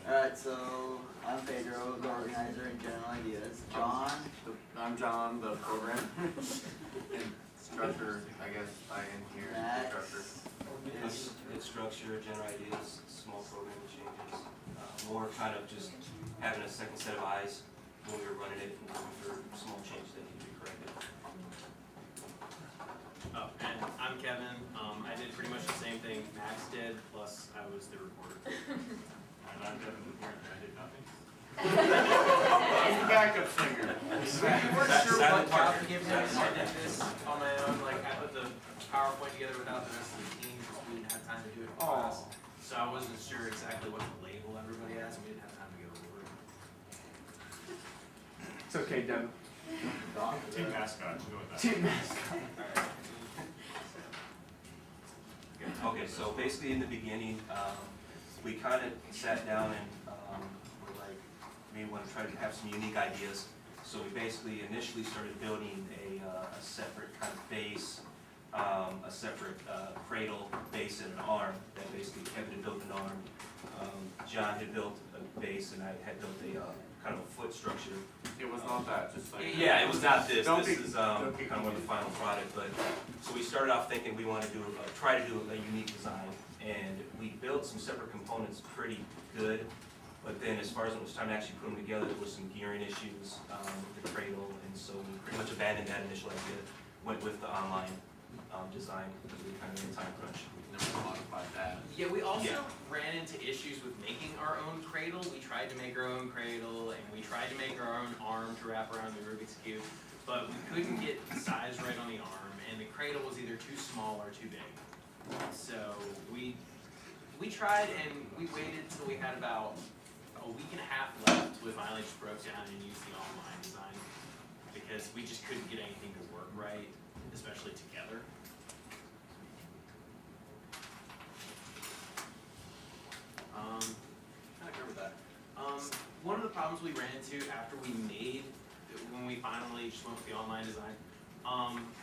Alright, so I'm Pedro, the organizer and general ideas. John? I'm John, the program instructor, I guess, by engineer instructor. It's structure, general ideas, small programming changes, more kind of just having a second set of eyes when we were running it and looking for small changes that need to be corrected. Oh, and I'm Kevin. I did pretty much the same thing Max did, plus I was the reporter. And I'm Kevin, apparently I did nothing. I'm the backup singer. We weren't sure what job to give him, so I did this on my own. Like, I put the PowerPoint together without the rest of the team because we didn't have time to do it in class. So I wasn't sure exactly what to label everybody as, and we didn't have time to go over it. It's okay, Devin. Team mascot, we'll go with that. Team mascot. Okay, so basically in the beginning, we kind of sat down and were like, we want to try to have some unique ideas. So we basically initially started building a separate kind of base, a separate cradle, base, and an arm. That basically Kevin had built an arm, John had built a base, and I had built a kind of a foot structure. It was not that, just like. Yeah, it was not this. Don't This be- is don't be kind of the final product. But so we started off thinking we want to do try to do a unique design, and we built some separate components pretty good. But then, as far as when it was time to actually put them together, there was some gearing issues with the cradle, and so we pretty much abandoned that initial idea. Went with the online design because we kind of made a time crunch. Never modified that. Yeah, we also ran into issues with making our own cradle. We tried to make our own cradle, and we tried to make our own arm to wrap around the Rubik's Cube, but we couldn't get the size right on the arm, and the cradle was either too small or too big. So we tried, and we waited till we had about a week and a half left we finally just broke down and used the online design because we just couldn't get anything to work right, especially together. Kind of covered that. One of the problems we ran into after when we finally just went with the online design,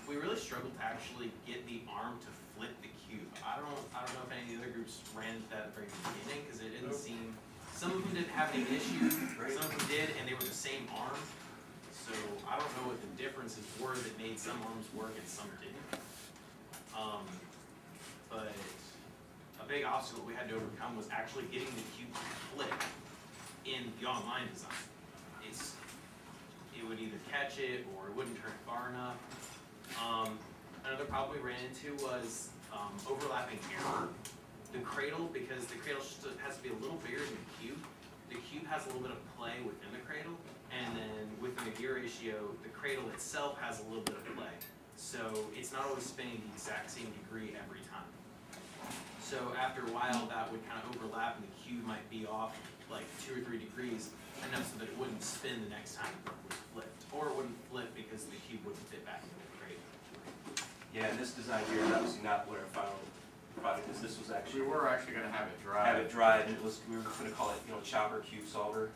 we really struggled to actually get the arm to flip the cube. I don't know if any of the other groups ran into that at the very beginning because it didn't seem. Some of them didn't have any issues, some of them did, and they were the same arm. So I don't know what the differences were that made some arms work and some didn't. But a big obstacle we had to overcome was actually getting the cube to flip in the online design. It would either catch it or it wouldn't turn it far enough. Another problem we ran into was overlapping error. The cradle, because the cradle has to be a little bigger than the cube has a little bit of play within the cradle, and then within the gear ratio, the cradle itself has a little bit of play. So it's not always spinning the exact same degree every time. So after a while, that would kind of overlap, and the cube might be off like 2 or 3 degrees, enough so that it wouldn't spin the next time it was flipped. Or it wouldn't flip because the cube wouldn't fit back into the cradle. Yeah, and this design here is obviously not what our final product is. This was actually We were actually going to have it dry. have it dried, and we were going to call it, chopper cube solver,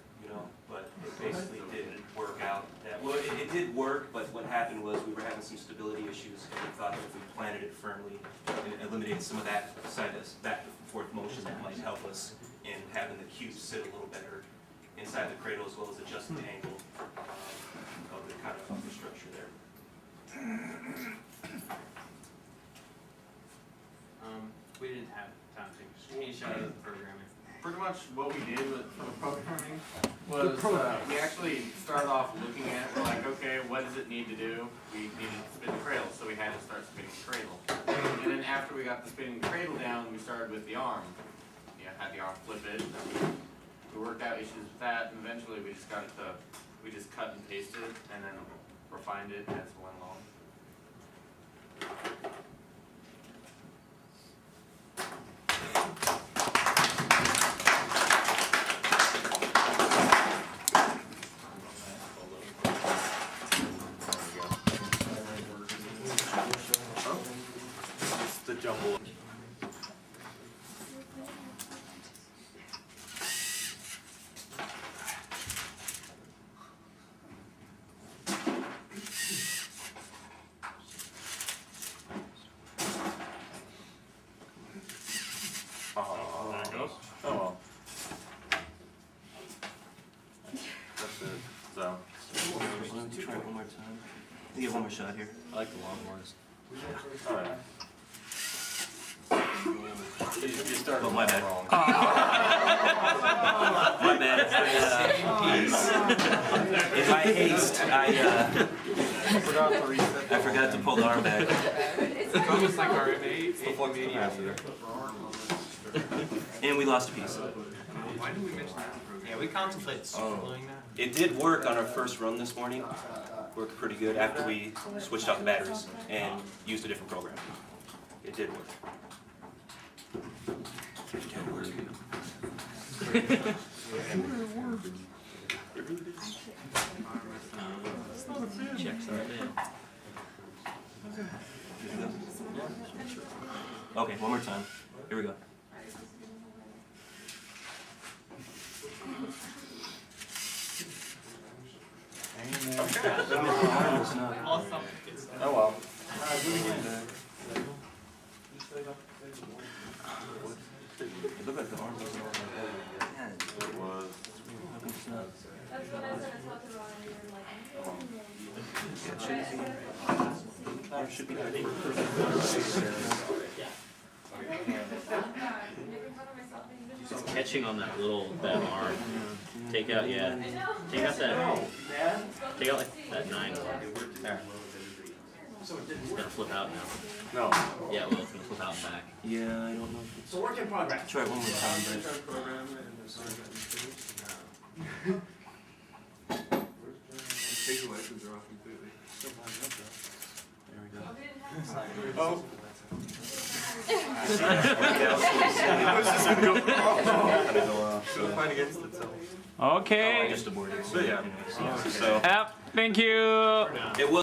but it basically didn't work out. Well, it did work, but what happened was we were having some stability issues, and we thought that if we planted it firmly and eliminated some of that back and forth motion, that might help us in having the cube sit a little better inside the cradle, as well as adjusting the angle of the kind of the structure there. We didn't have time to finish out the programming. Pretty much what we did for the programming was we actually started off looking at, we're like, okay, what does it need to do? We needed to spin the cradle, so we had to start spinning the cradle. And then after we got the spinning cradle down, we started with the arm. Had the arm flip it, and we worked out issues with that, and eventually we just got it to, we just cut and pasted, and then refined it as it went along. The jumble. more time. You get one more shot here. I like the long ones. Alright. You started Oh, my bad. wrong. My bad. In my haste, I forgot to pull the arm back. It's almost like our And we lost a piece. Why did we mention that? Yeah, we contemplated doing that. It did work on our first run this morning. Worked pretty good after we switched out the batteries and used a different program. It did work. It did work. Checks are in. Okay, one more time. Here we go. Awesome. Oh well. It looked like the arm wasn't on It was. it's not. That's what I said, I talked to Ron and you were like, Yeah, it should be. Or it should be. making fun of myself. It's catching on that that arm. Take out, yeah. Take out that. Take out like that 9. There. It's gonna flip out now. No. Yeah, well, it's gonna flip out and back. Yeah, I don't know if it's. So work in progress. Try it one more time, Oh. Fight against itself. but Okay. just aborted. But yeah. So Yep. Thank you. it was.